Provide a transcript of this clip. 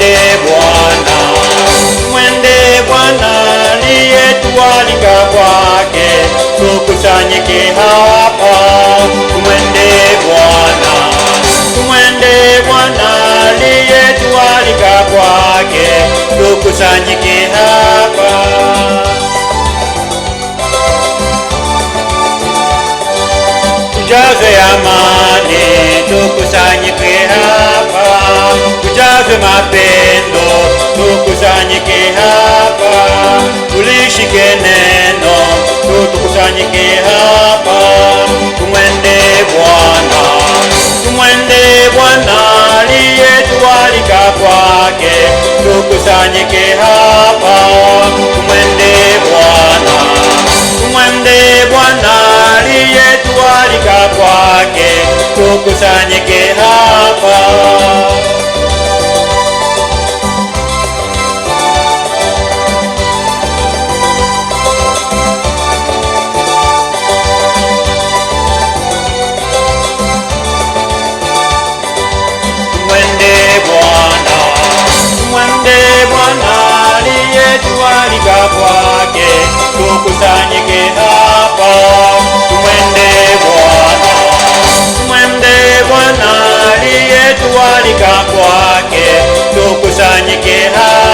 tumwende Bwana, tumwende Bwana aliyetualika kwake, tukusanyike hapa. Tumwende Bwana, tumwende Bwana aliyetualika kwake, tukusanyike hapa. Tujazwe amani, tukusanyike hapa. Tujazwe mapendo, tukusanyike hapa. Tulishike neno, tukusanyike hapa. Tumwende Bwana, tumwende Bwana aliyetualika kwake, tukusanyike hapa. Tumwende Bwana, tumwende Bwana aliyetualika kwake, tukusanyike hapa. Tumwende Bwana, tumwende Bwana aliyetualika kwake, tukusanyike hapa. Tumwende Bwana, tumwende Bwana aliyetualika kwake, tukusanyike hapa.